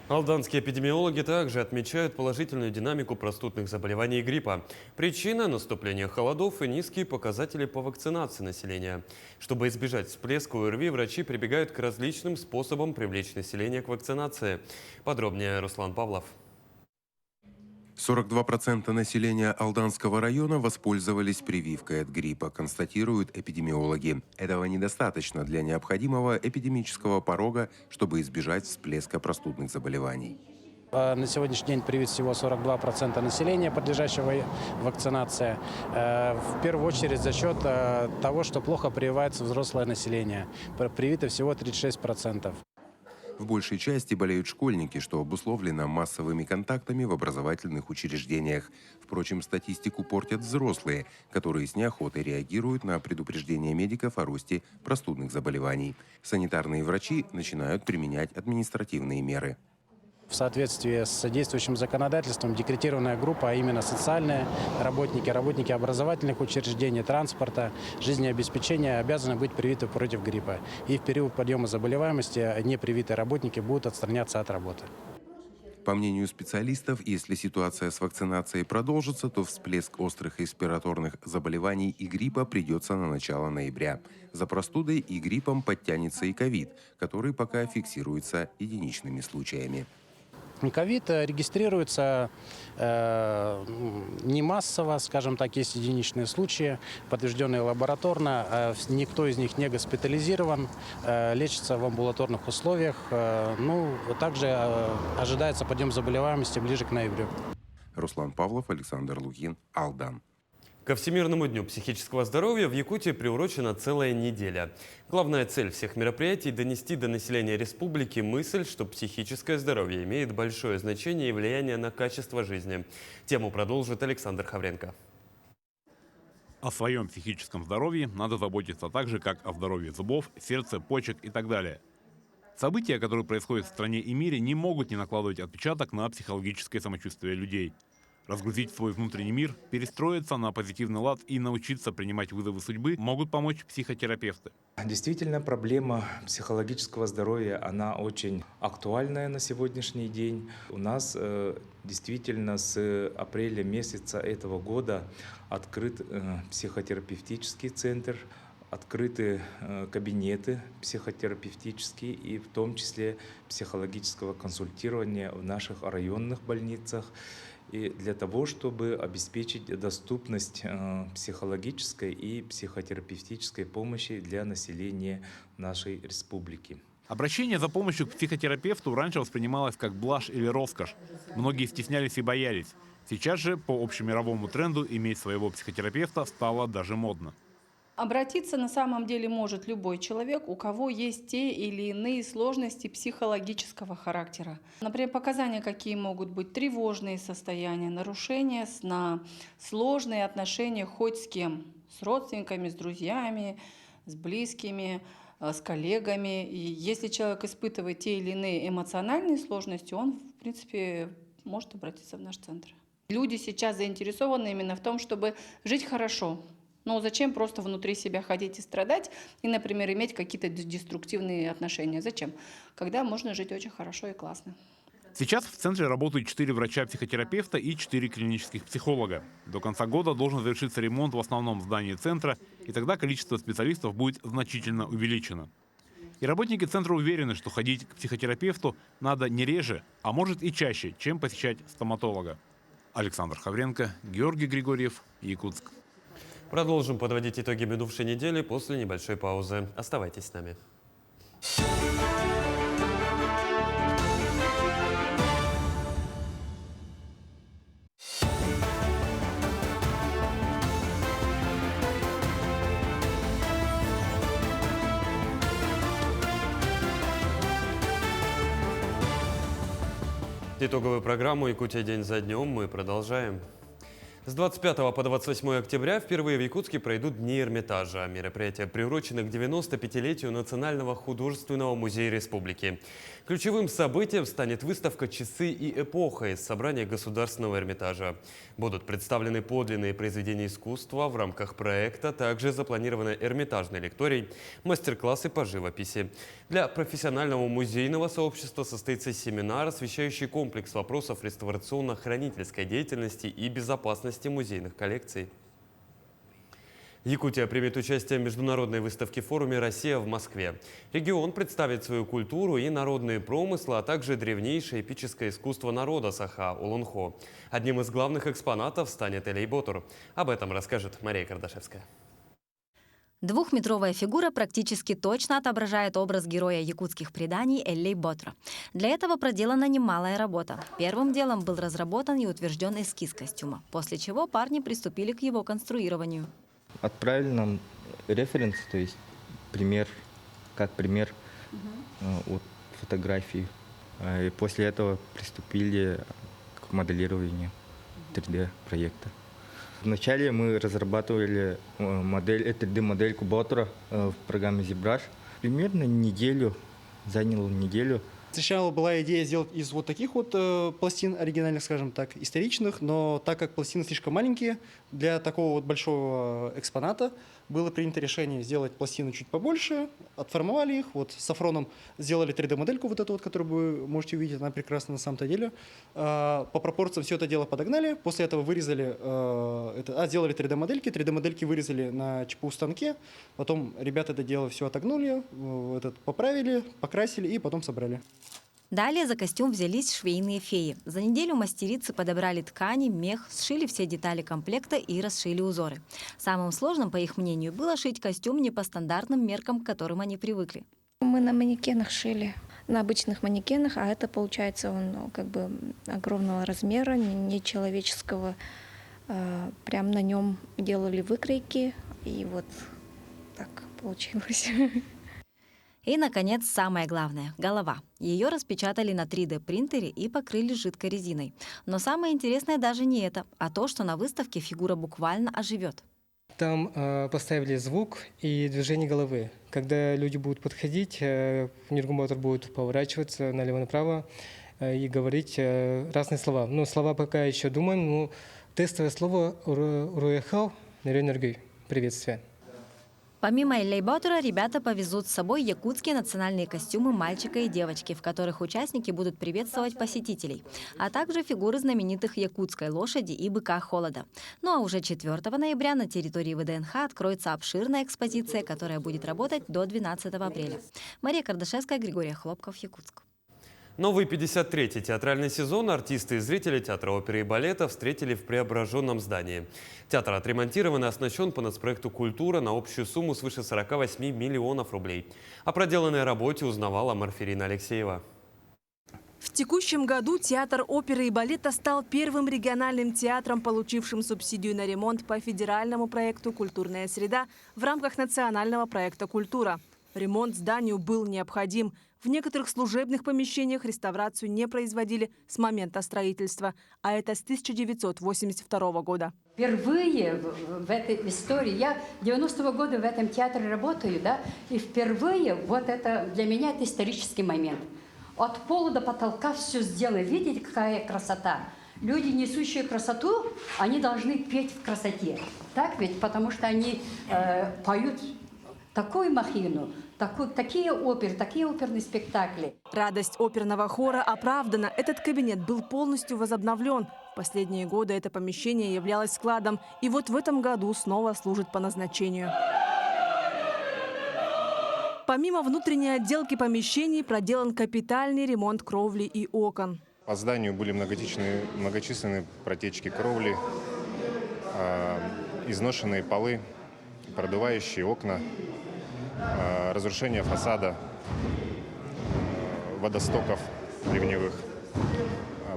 S1: Алданские эпидемиологи также отмечают положительную динамику простудных заболеваний и гриппа. Причина – наступление холодов и низкие показатели по вакцинации населения. Чтобы избежать всплеска ОРВИ, врачи прибегают к различным способам привлечь население к вакцинации. Подробнее Руслан Павлов.
S11: 42% населения Алданского района воспользовались прививкой от гриппа, констатируют эпидемиологи. Этого недостаточно для необходимого эпидемического порога, чтобы избежать всплеска простудных заболеваний.
S12: На сегодняшний день привит всего 42% населения, подлежащего вакцинации. В первую очередь за счет того, что плохо прививается взрослое население. Привито всего 36%.
S11: В большей части болеют школьники, что обусловлено массовыми контактами в образовательных учреждениях. Впрочем, статистику портят взрослые, которые с неохотой реагируют на предупреждения медиков о росте простудных заболеваний. Санитарные врачи начинают применять административные меры.
S12: В соответствии с действующим законодательством декретированная группа, а именно социальные работники образовательных учреждений, транспорта, жизнеобеспечения обязаны быть привиты против гриппа. И в период подъема заболеваемости непривитые работники будут отстраняться от работы.
S11: По мнению специалистов, если ситуация с вакцинацией продолжится, то всплеск острых респираторных заболеваний и гриппа придется на начало ноября. За простудой и гриппом подтянется и ковид, который пока фиксируется единичными случаями.
S12: Ковид регистрируется не массово, скажем так, есть единичные случаи, подтвержденные лабораторно. Никто из них не госпитализирован, лечится в амбулаторных условиях. Также ожидается подъем заболеваемости ближе к ноябрю.
S11: Руслан Павлов, Александр Лукин, Алдан.
S1: Ко Всемирному дню психического здоровья в Якутии приурочена целая неделя. Главная цель всех мероприятий – донести до населения республики мысль, что психическое здоровье имеет большое значение и влияние на качество жизни. Тему продолжит Александр Хавренко.
S13: О своем психическом здоровье надо заботиться так же, как о здоровье зубов, сердца, почек и так далее. События, которые происходят в стране и мире, не могут не накладывать отпечаток на психологическое самочувствие людей. Разгрузить свой внутренний мир, перестроиться на позитивный лад и научиться принимать вызовы судьбы могут помочь психотерапевты.
S14: Действительно, проблема психологического здоровья, она очень актуальная на сегодняшний день. У нас действительно с апреля месяца этого года открыт психотерапевтический центр, открыты кабинеты психотерапевтические и в том числе психологического консультирования в наших районных больницах. И для того, чтобы обеспечить доступность психологической и психотерапевтической помощи для населения нашей республики.
S13: Обращение за помощью к психотерапевту раньше воспринималось как блажь или роскошь. Многие стеснялись и боялись. Сейчас же, по общемировому тренду, иметь своего психотерапевта стало даже модно.
S15: Обратиться на самом деле может любой человек, у кого есть те или иные сложности психологического характера. Например, показания какие могут быть: тревожные состояния, нарушения сна, сложные отношения хоть с кем, с родственниками, с друзьями, с близкими, с коллегами. И если человек испытывает те или иные эмоциональные сложности, он, в принципе, может обратиться в наш центр. Люди сейчас заинтересованы именно в том, чтобы жить хорошо. Но зачем просто внутри себя ходить и страдать, и, например, иметь какие-то деструктивные отношения? Зачем? Когда можно жить очень хорошо и классно.
S13: Сейчас в центре работают 4 врача-психотерапевта и 4 клинических психолога. До конца года должен завершиться ремонт в основном здании центра, и тогда количество специалистов будет значительно увеличено. И работники центра уверены, что ходить к психотерапевту надо не реже, а может и чаще, чем посещать стоматолога. Александр Хавренко, Георгий Григорьев, Якутск.
S1: Продолжим подводить итоги минувшей недели после небольшой паузы. Оставайтесь с нами. Итоговую программу «Якутия день за днем» мы продолжаем. С 25 по 28 октября впервые в Якутске пройдут Дни Эрмитажа. Мероприятия приурочены к 95-летию Национального художественного музея республики. Ключевым событием станет выставка «Часы и эпоха» из собрания Государственного Эрмитажа. Будут представлены подлинные произведения искусства в рамках проекта, также запланированы эрмитажный лекторий, мастер-классы по живописи. Для профессионального музейного сообщества состоится семинар, освещающий комплекс вопросов реставрационно-хранительской деятельности и безопасности музейных коллекций. Якутия примет участие в международной выставке-форуме «Россия в Москве». Регион представит свою культуру и народные промыслы, а также древнейшее эпическое искусство народа Саха – Олонхо. Одним из главных экспонатов станет Элей Ботур. Об этом расскажет Мария Кардашевская.
S3: Двухметровая фигура практически точно отображает образ героя якутских преданий Элей Ботура. Для этого проделана немалая работа. Первым делом был разработан и утвержден эскиз костюма, после чего парни приступили к его конструированию.
S17: Отправили нам референс, то есть пример, как пример от фотографии. И после этого приступили к моделированию 3D-проекта. Вначале мы разрабатывали 3D-модельку Ботура в программе ZBrush. Примерно заняло неделю.
S18: Сначала была идея сделать из вот таких вот пластин оригинальных, скажем так, историчных, но так как пластины слишком маленькие для такого вот большого экспоната, было принято решение сделать пластины чуть побольше, отформовали их, вот с Сафроном сделали 3D-модельку вот эту вот, которую вы можете увидеть, она прекрасна на самом-то деле. По пропорциям все это дело подогнали, после этого вырезали, сделали 3D-модельки, 3D-модельки вырезали на ЧПУ станке, потом ребята это дело все отогнули, поправили, покрасили и потом собрали.
S3: Далее за костюм взялись швейные феи. За неделю мастерицы подобрали ткани, мех, сшили все детали комплекта и расшили узоры. Самым сложным, по их мнению, было шить костюм не по стандартным меркам, к которым они привыкли.
S16: Мы на манекенах шили, на обычных манекенах, а это, получается, он как бы огромного размера, нечеловеческого. Прям на нем делали выкройки, и вот так получилось.
S3: И, наконец, самое главное – голова. Ее распечатали на 3D-принтере и покрыли жидкой резиной. Но самое интересное даже не это, а то, что на выставке фигура буквально оживет.
S19: Там поставили звук и движение головы. Когда люди будут подходить, энергомотор будет поворачиваться налево-направо и говорить разные слова. Ну, слова пока еще думаем, но тестовое слово «руехал» – «энергию». Приветствие.
S3: Помимо элейботера, ребята повезут с собой якутские национальные костюмы мальчика и девочки, в которых участники будут приветствовать посетителей, а также фигуры знаменитых якутской лошади и быка холода. Ну а уже 4 ноября на территории ВДНХ откроется обширная экспозиция, которая будет работать до 12 апреля. Мария Кардашевская, Григорий Хлопков, Якутск.
S1: Новый 53-й театральный сезон артисты и зрители театра оперы и балета встретили в преображенном здании. Театр отремонтирован и оснащен по нацпроекту «Культура» на общую сумму свыше 48 миллионов рублей. О проделанной работе узнавала Марфирина Алексеева.
S20: В текущем году театр оперы и балета стал первым региональным театром, получившим субсидию на ремонт по федеральному проекту «Культурная среда» в рамках национального проекта «Культура». Ремонт зданию был необходим. В некоторых служебных помещениях реставрацию не производили с момента строительства, а это с 1982 года.
S21: Впервые в этой истории, я 90-го года в этом театре работаю, да, и впервые вот это, для меня это исторический момент. От пола до потолка все сделано. Видите, какая красота? Люди, несущие красоту, они должны петь в красоте. Так ведь? Потому что они поют такую махину, такие оперы, такие оперные спектакли.
S20: Радость оперного хора оправдана. Этот кабинет был полностью возобновлен. В последние годы это помещение являлось складом. И вот в этом году снова служит по назначению. Помимо внутренней отделки помещений, проделан капитальный ремонт кровли и окон.
S22: По зданию были многочисленные протечки кровли, изношенные полы, продувающие окна, разрушение фасада, водостоков ливневых,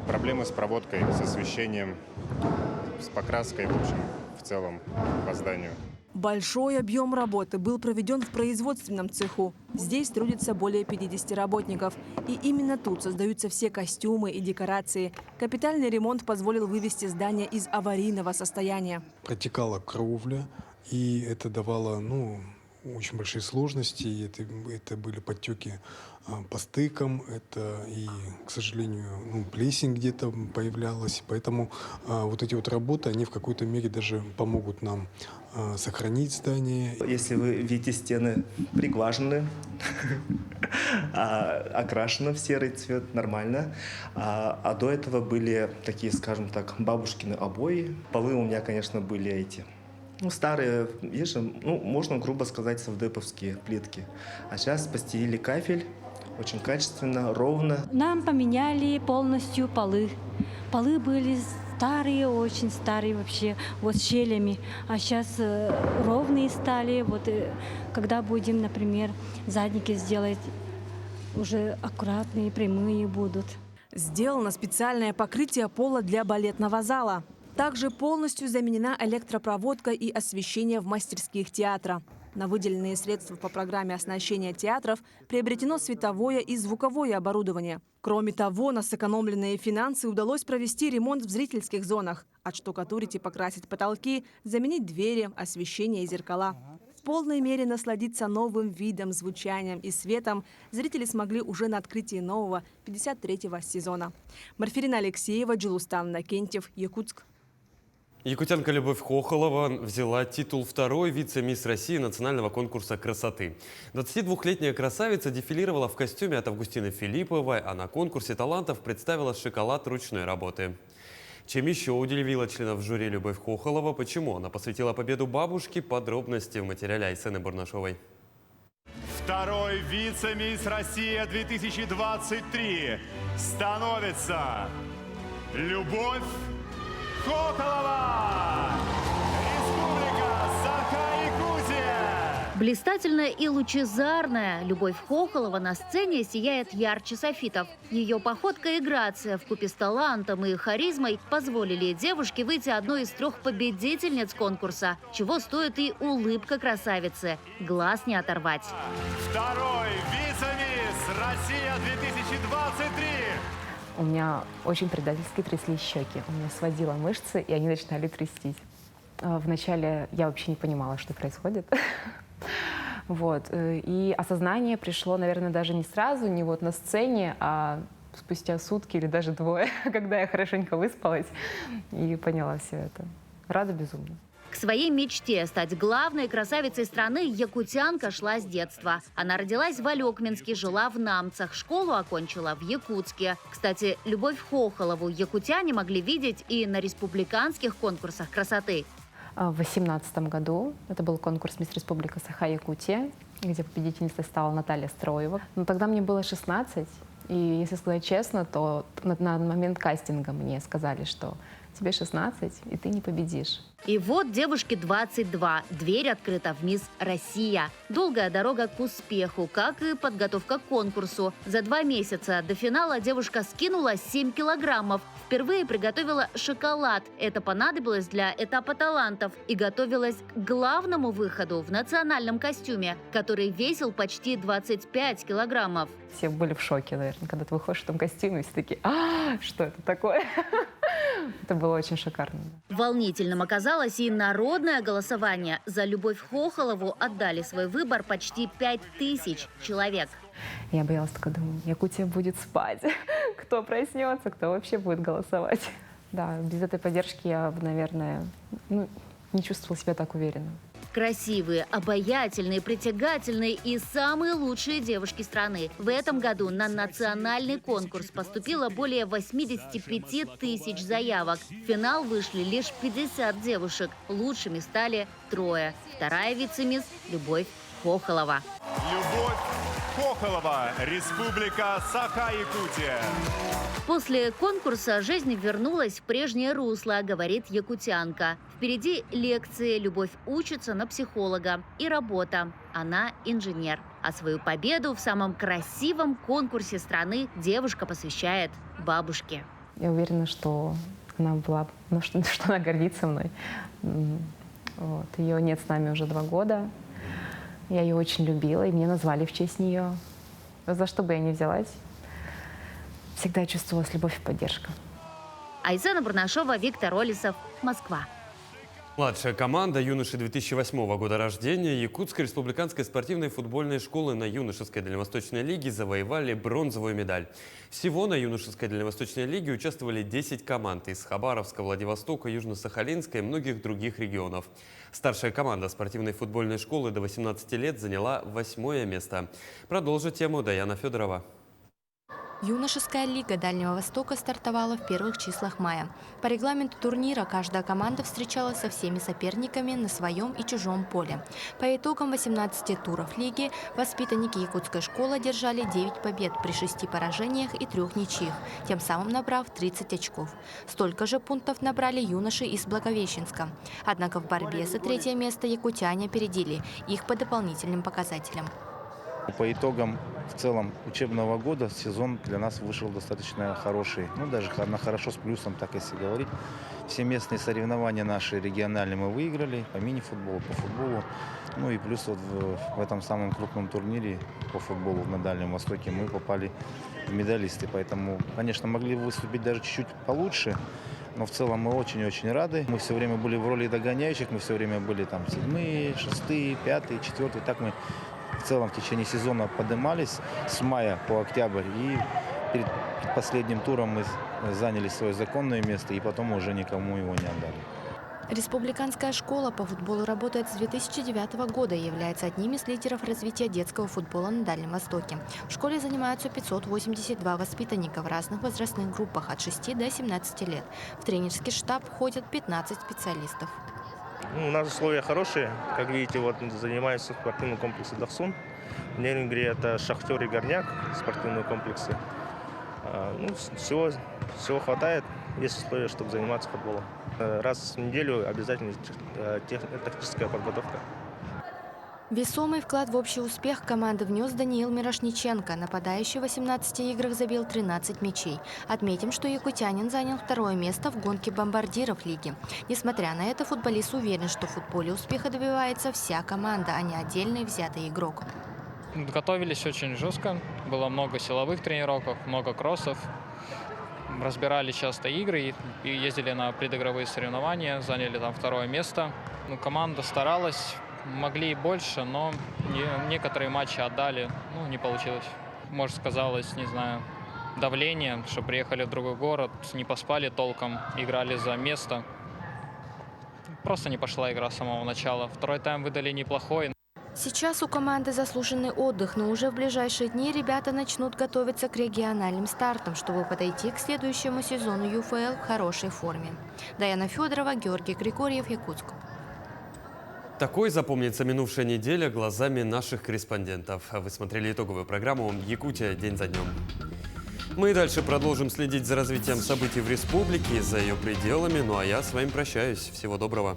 S22: проблемы с проводкой, с освещением, с покраской, в общем, в целом по зданию.
S20: Большой объем работы был проведен в производственном цеху. Здесь трудится более 50 работников. И именно тут создаются все костюмы и декорации. Капитальный ремонт позволил вывести здание из аварийного состояния.
S24: Протекала кровля, и это давало, очень большие сложности. Это были подтеки по стыкам, это и, к сожалению, плесень где-то появлялась. Поэтому вот эти вот работы, они в какой-то мере даже помогут нам сохранить здание.
S25: Если вы видите, стены приглажены, окрашены в серый цвет, нормально. А до этого были такие, скажем так, бабушкины обои. Полы у меня, конечно, были эти старые, можно грубо сказать, совдеповские плитки. А сейчас постелили кафель, очень качественно, ровно.
S28: Нам поменяли полностью полы. Полы были старые, очень старые вообще, вот с щелями. А сейчас ровные стали. Вот когда будем, например, задники сделать, уже аккуратные, прямые будут.
S20: Сделано специальное покрытие пола для балетного зала. Также полностью заменена электропроводка и освещение в мастерских театра. На выделенные средства по программе оснащения театров приобретено световое и звуковое оборудование. Кроме того, на сэкономленные финансы удалось провести ремонт в зрительских зонах. Отштукатурить и покрасить потолки, заменить двери, освещение и зеркала. В полной мере насладиться новым видом, звучанием и светом зрители смогли уже на открытии нового 53-го сезона. Марфирина Алексеева, Джилустан Накентьев, Якутск.
S1: Якутянка Любовь Хохолова взяла титул второй вице-мисс России национального конкурса красоты. 22-летняя красавица дефилировала в костюме от Августины Филипповой, а на конкурсе талантов представила шоколад ручной работы. Чем еще удивила членов жюри Любовь Хохолова, почему она посвятила победу бабушке, подробности в материале Айсены Бурнашовой.
S2: Второй вице-мисс Россия 2023 становится Любовь Хохолова! Республика Саха-Якутия!
S4: Блистательная и лучезарная Любовь Хохолова на сцене сияет ярче софитов. Ее походка и грация вкупе с талантом и харизмой позволили девушке выйти одной из 3 победительниц конкурса, чего стоит и улыбка красавицы. Глаз не оторвать.
S2: Второй вице-мисс Россия 2023!
S5: У меня очень предательски тряслись щеки. У меня сводило мышцы, и они начинали трястись. Вначале я вообще не понимала, что происходит. Вот. И осознание пришло, наверное, даже не сразу, не вот на сцене, а спустя сутки или даже 2, когда я хорошенько выспалась и поняла все это. Рада безумно.
S4: К своей мечте стать главной красавицей страны якутянка шла с детства. Она родилась в Алекминске, жила в Намцах, школу окончила в Якутске. Кстати, Любовь Хохолову якутяне могли видеть и на республиканских конкурсах красоты.
S5: В 2018 году это был конкурс «Мисс Республика Саха-Якутия», где победительницей стала Наталья Строева. Но тогда мне было 16, и, если сказать честно, то на момент кастинга мне сказали, что тебе 16, и ты не победишь.
S4: И вот девушке 22. Дверь открыта в «Мисс Россия». Долгая дорога к успеху, как и подготовка к конкурсу. За 2 месяца до финала девушка скинула 7 килограммов. Впервые приготовила шоколад. Это понадобилось для этапа талантов. И готовилась к главному выходу в национальном костюме, который весил почти 25 килограммов.
S5: Все были в шоке, наверное, когда ты выходишь в этом костюме, и все такие: что это такое? Это было очень шикарно.
S4: Волнительным оказалось и народное голосование. За Любовь Хохолову отдали свой выбор почти 5000 человек.
S5: Я боялась, только думаю, Якутия будет спать. Кто проснется, кто вообще будет голосовать. Да, без этой поддержки я бы, наверное, не чувствовала себя так уверенно.
S4: Красивые, обаятельные, притягательные и самые лучшие девушки страны. В этом году на национальный конкурс поступило более 85 000 заявок. В финал вышли лишь 50 девушек. Лучшими стали 3. Вторая вице-мисс Любовь Хохолова.
S2: Любовь Хохолова, Республика Саха-Якутия.
S4: После конкурса жизнь вернулась в прежнее русло, говорит якутянка. Впереди лекции, Любовь учится на психолога и работа. Она инженер. А свою победу в самом красивом конкурсе страны девушка посвящает бабушке.
S5: Я уверена, что она была, что она гордится мной. Вот. Ее нет с нами уже 2 года. Я ее очень любила, и меня назвали в честь нее. За что бы я ни взялась, всегда чувствовалась любовь и поддержка.
S4: Айсена Бурнашова, Виктор Олесов, Москва.
S1: Младшая команда юноши 2008 года рождения Якутской республиканской спортивной футбольной школы на юношеской дальневосточной лиге завоевали бронзовую медаль. Всего на юношеской дальневосточной лиге участвовали 10 команд из Хабаровска, Владивостока, Южно-Сахалинска и многих других регионов. Старшая команда спортивной футбольной школы до 18 лет заняла 8-е место. Продолжит тему Даяна Федорова.
S7: Юношеская лига Дальнего Востока стартовала в первых числах мая. По регламенту турнира каждая команда встречалась со всеми соперниками на своем и чужом поле. По итогам 18 туров лиги воспитанники якутской школы одержали 9 побед при 6 поражениях и 3 ничьих, тем самым набрав 30 очков. Столько же пунктов набрали юноши из Благовещенска. Однако в борьбе за 3-е место якутяне опередили их по дополнительным показателям.
S8: По итогам в целом учебного года сезон для нас вышел достаточно хороший. Даже хорошо с плюсом, так если говорить. Все местные соревнования наши региональные мы выиграли. По мини-футболу, по футболу. И плюс вот в этом самом крупном турнире по футболу на Дальнем Востоке мы попали в медалисты. Поэтому, конечно, могли выступить даже чуть-чуть получше. Но в целом мы очень-очень рады. Мы все время были в роли догоняющих. Мы все время были там 7-е, 6-е, 5-е, 4-е. Так мы в целом в течение сезона поднимались с мая по октябрь, и перед последним туром мы заняли свое законное место, и потом уже никому его не отдали.
S7: Республиканская школа по футболу работает с 2009 года и является одним из лидеров развития детского футбола на Дальнем Востоке. В школе занимаются 582 воспитанника в разных возрастных группах от 6 до 17 лет. В тренерский штаб входят 15 специалистов.
S6: У нас условия хорошие. Как видите, вот занимаются в спортивном комплексе «Дахсун». В Нерюнгри это «Шахтер» и «Горняк» спортивные комплексы. Всего хватает, есть условия, чтобы заниматься футболом. Раз в неделю обязательно тактическая подготовка.
S7: Весомый вклад в общий успех команды внес Даниил Мирошниченко. Нападающий в 18 играх забил 13 мячей. Отметим, что якутянин занял второе место в гонке бомбардиров лиги. Несмотря на это, футболист уверен, что в футболе успеха добивается вся команда, а не отдельный взятый игрок.
S9: Готовились очень жестко. Было много силовых тренировок, много кроссов. Разбирали часто игры и ездили на предигровые соревнования, заняли там второе место. Команда старалась, могли и больше, но некоторые матчи отдали, не получилось. Может, сказалось, не знаю, давление, что приехали в другой город, не поспали толком, играли за место. Просто не пошла игра с самого начала. Второй тайм выдали неплохой.
S7: Сейчас у команды заслуженный отдых, но уже в ближайшие дни ребята начнут готовиться к региональным стартам, чтобы подойти к следующему сезону ЮФЛ в хорошей форме. Даяна Федорова, Георгий Григорьев, Якутск.
S1: Такой запомнится минувшая неделя глазами наших корреспондентов. Вы смотрели итоговую программу «Якутия. День за днем». Мы и дальше продолжим следить за развитием событий в республике и за ее пределами. Ну а я с вами прощаюсь. Всего доброго.